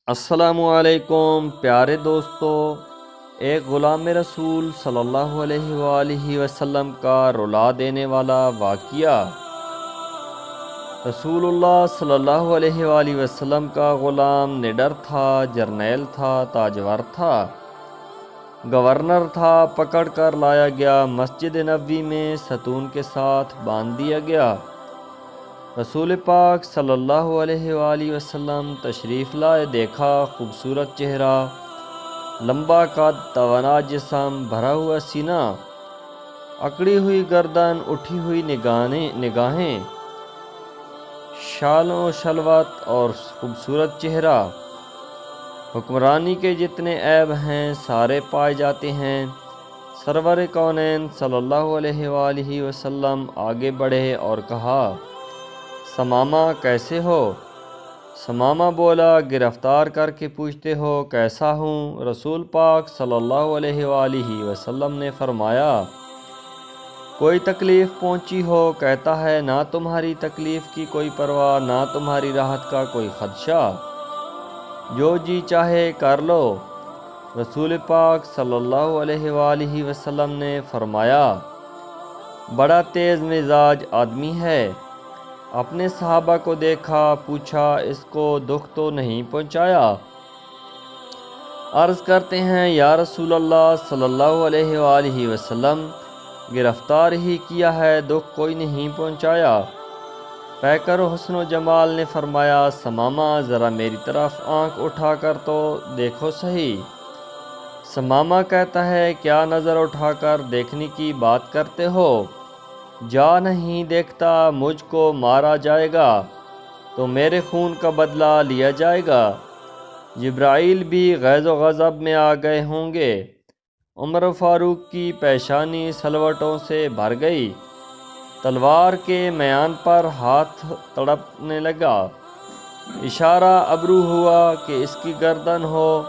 السلام علیکم پیارے دوستو، ایک غلام رسول صلی اللہ علیہ وآلہ وسلم کا رلا دینے والا واقعہ۔ رسول اللہ صلی اللہ علیہ وآلہ وسلم کا غلام نڈر تھا، جرنیل تھا، تاجور تھا، گورنر تھا۔ پکڑ کر لایا گیا، مسجد نبوی میں ستون کے ساتھ باندھ دیا گیا۔ رسول پاک صلی اللہ علیہ وآلہ وسلم تشریف لائے، دیکھا خوبصورت چہرہ، لمبا قد، توانا جسم، بھرا ہوا سینہ، اکڑی ہوئی گردن، اٹھی ہوئی نگاہیں، شال و شلوت اور خوبصورت چہرہ۔ حکمرانی کے جتنے عیب ہیں سارے پائے جاتے ہیں۔ سرور کونین صلی اللہ علیہ وآلہ وسلم آگے بڑھے اور کہا، ثمامہ کیسے ہو؟ ثمامہ بولا، گرفتار کر کے پوچھتے ہو کیسا ہوں؟ رسول پاک صلی اللہ علیہ وآلہ وسلم نے فرمایا، کوئی تکلیف پہنچی ہو؟ کہتا ہے، نہ تمہاری تکلیف کی کوئی پرواہ، نہ تمہاری راحت کا کوئی خدشہ، جو جی چاہے کر لو۔ رسول پاک صلی اللہ علیہ وآلہ وسلم نے فرمایا، بڑا تیز مزاج آدمی ہے۔ اپنے صحابہ کو دیکھا، پوچھا، اس کو دکھ تو نہیں پہنچایا؟ عرض کرتے ہیں، یا رسول اللہ صلی اللہ علیہ وآلہ وسلم، گرفتار ہی کیا ہے، دکھ کوئی نہیں پہنچایا۔ پیکر حسن و جمال نے فرمایا، ثمامہ ذرا میری طرف آنکھ اٹھا کر تو دیکھو صحیح۔ ثمامہ کہتا ہے، کیا نظر اٹھا کر دیکھنے کی بات کرتے ہو؟ جا نہیں دیکھتا، مجھ کو مارا جائے گا تو میرے خون کا بدلہ لیا جائے گا۔ جبرائیل بھی غیظ و غضب میں آ گئے ہوں گے۔ عمر فاروق کی پیشانی سلوٹوں سے بھر گئی، تلوار کے میان پر ہاتھ تڑپنے لگا، اشارہ ابرو ہوا کہ اس کی گردن ہو،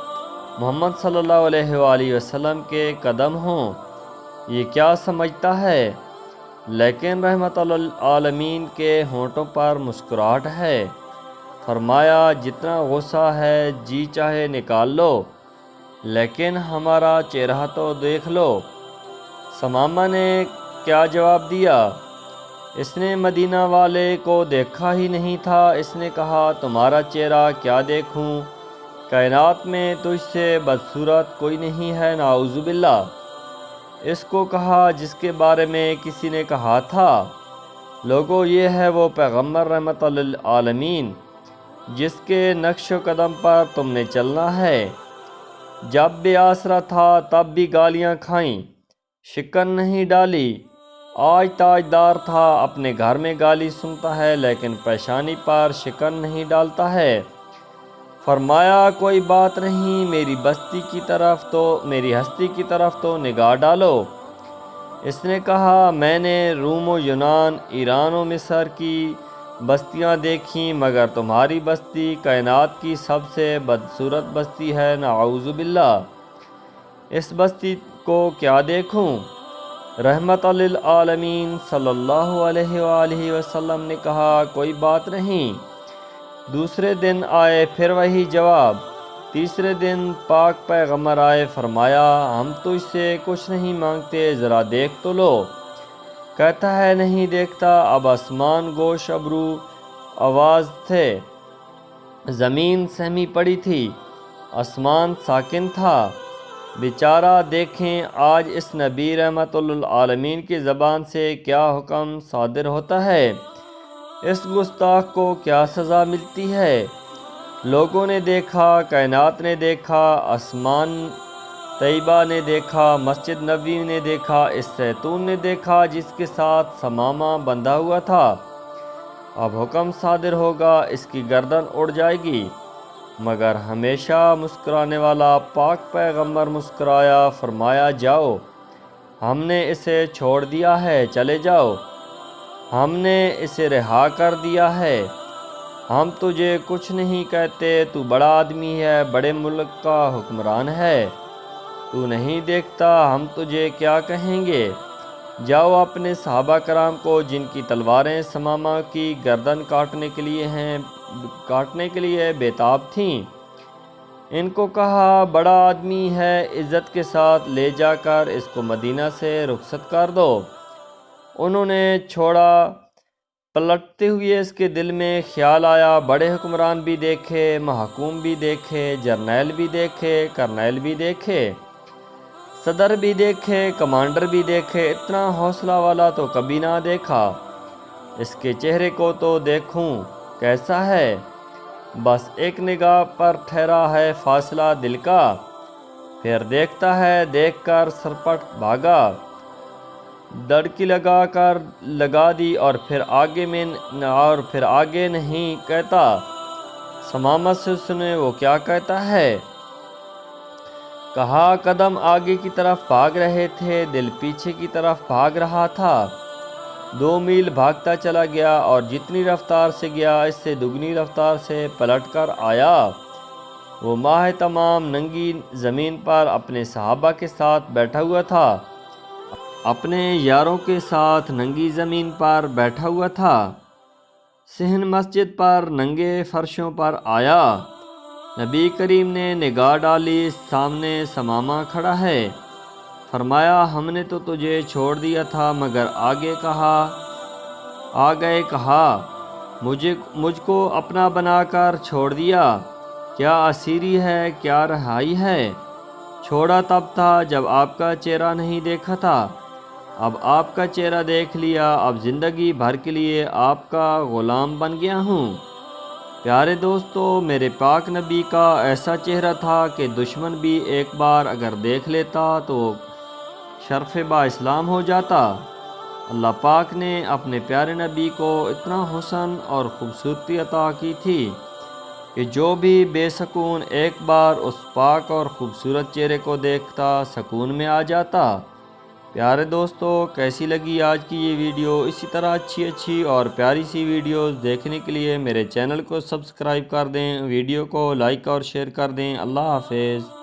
محمد صلی اللہ علیہ وآلہ وسلم کے قدم ہوں۔ یہ کیا سمجھتا ہے؟ لیکن رحمت للعالمین کے ہونٹوں پر مسکراہٹ ہے۔ فرمایا، جتنا غصہ ہے جی چاہے نکال لو، لیکن ہمارا چہرہ تو دیکھ لو۔ ثمامہ نے کیا جواب دیا؟ اس نے مدینہ والے کو دیکھا ہی نہیں تھا۔ اس نے کہا، تمہارا چہرہ کیا دیکھوں، کائنات میں تجھ سے بدصورت کوئی نہیں ہے، نعوذ باللہ۔ اس کو کہا جس کے بارے میں کسی نے کہا تھا، لوگو یہ ہے وہ پیغمبر رحمت للعالمین جس کے نقش و قدم پر تم نے چلنا ہے۔ جب بے آسرا تھا تب بھی گالیاں کھائیں، شکن نہیں ڈالی۔ آج تاجدار تھا، اپنے گھر میں گالی سنتا ہے لیکن پیشانی پر شکن نہیں ڈالتا ہے۔ فرمایا، کوئی بات نہیں، میری ہستی کی طرف تو نگاہ ڈالو۔ اس نے کہا، میں نے روم و یونان، ایران و مصر کی بستیاں دیکھیں، مگر تمہاری بستی کائنات کی سب سے بدصورت بستی ہے، نعوذ باللہ۔ اس بستی کو کیا دیکھوں؟ رحمت للعالمین صلی اللہ علیہ وآلہ وسلم نے کہا، کوئی بات نہیں۔ دوسرے دن آئے، پھر وہی جواب۔ تیسرے دن پاک پیغمبر آئے، فرمایا، ہم تجھ سے کچھ نہیں مانگتے، ذرا دیکھ تو لو۔ کہتا ہے، نہیں دیکھتا۔ اب آسمان گوش ابرو آواز تھے، زمین سہمی پڑی تھی، آسمان ساکن تھا۔ بیچارہ، دیکھیں آج اس نبی رحمت للعالمین کی زبان سے کیا حکم صادر ہوتا ہے، اس گستاخ کو کیا سزا ملتی ہے۔ لوگوں نے دیکھا، کائنات نے دیکھا، آسمان طیبہ نے دیکھا، مسجد نبوی نے دیکھا، اس زیتون نے دیکھا جس کے ساتھ ثمامہ بندھا ہوا تھا۔ اب حکم صادر ہوگا، اس کی گردن اڑ جائے گی۔ مگر ہمیشہ مسکرانے والا پاک پیغمبر مسکرایا، فرمایا، جاؤ، ہم نے اسے چھوڑ دیا ہے، چلے جاؤ، ہم نے اسے رہا کر دیا ہے، ہم تجھے کچھ نہیں کہتے، تو بڑا آدمی ہے، بڑے ملک کا حکمران ہے، تو نہیں دیکھتا، ہم تجھے کیا کہیں گے؟ جاؤ اپنے صحابہ کرام کو جن کی تلواریں ثمامہ کی گردن کاٹنے کے لیے بے تاب تھیں، ان کو کہا بڑا آدمی ہے، عزت کے ساتھ لے جا کر اس کو مدینہ سے رخصت کر دو۔ انہوں نے چھوڑا۔ پلٹتے ہوئے اس کے دل میں خیال آیا بڑے حکمران بھی دیکھے، محکوم بھی دیکھے، جرنیل بھی دیکھے، کرنیل بھی دیکھے، صدر بھی دیکھے، کمانڈر بھی دیکھے، اتنا حوصلہ والا تو کبھی نہ دیکھا۔ اس کے چہرے کو تو دیکھوں کیسا ہے، بس ایک نگاہ پر ٹھہرا ہے فاصلہ دل کا، پھر دیکھتا ہے، دیکھ کر سرپٹ بھاگا، دڑکی لگا دی اور پھر آگے نہیں کہتا۔ سمامت سے سنے وہ کیا کہتا ہے۔ کہا قدم آگے کی طرف بھاگ رہے تھے، دل پیچھے کی طرف بھاگ رہا تھا۔ 2 میل بھاگتا چلا گیا اور جتنی رفتار سے گیا اس سے دگنی رفتار سے پلٹ کر آیا۔ وہ ماہ تمام ننگی زمین پر اپنے صحابہ کے ساتھ بیٹھا ہوا تھا، اپنے یاروں کے ساتھ ننگی زمین پر بیٹھا ہوا تھا۔ صحن مسجد پر ننگے فرشوں پر آیا۔ نبی کریم نے نگاہ ڈالی، سامنے ثمامہ کھڑا ہے۔ فرمایا ہم نے تو تجھے چھوڑ دیا تھا مگر آ گئے کہا مجھ کو اپنا بنا کر چھوڑ دیا، کیا اسیری ہے، کیا رہائی ہے۔ چھوڑا تب تھا جب آپ کا چہرہ نہیں دیکھا تھا، اب آپ کا چہرہ دیکھ لیا، اب زندگی بھر کے لیے آپ کا غلام بن گیا ہوں۔ پیارے دوستو، میرے پاک نبی کا ایسا چہرہ تھا کہ دشمن بھی ایک بار اگر دیکھ لیتا تو شرف با اسلام ہو جاتا۔ اللہ پاک نے اپنے پیارے نبی کو اتنا حسن اور خوبصورتی عطا کی تھی کہ جو بھی بے سکون ایک بار اس پاک اور خوبصورت چہرے کو دیکھتا سکون میں آ جاتا۔ پیارے دوستو، کیسی لگی آج کی یہ ویڈیو؟ اسی طرح اچھی اور پیاری سی ویڈیوز دیکھنے کے لیے میرے چینل کو سبسکرائب کر دیں، ویڈیو کو لائک اور شیئر کر دیں۔ اللہ حافظ۔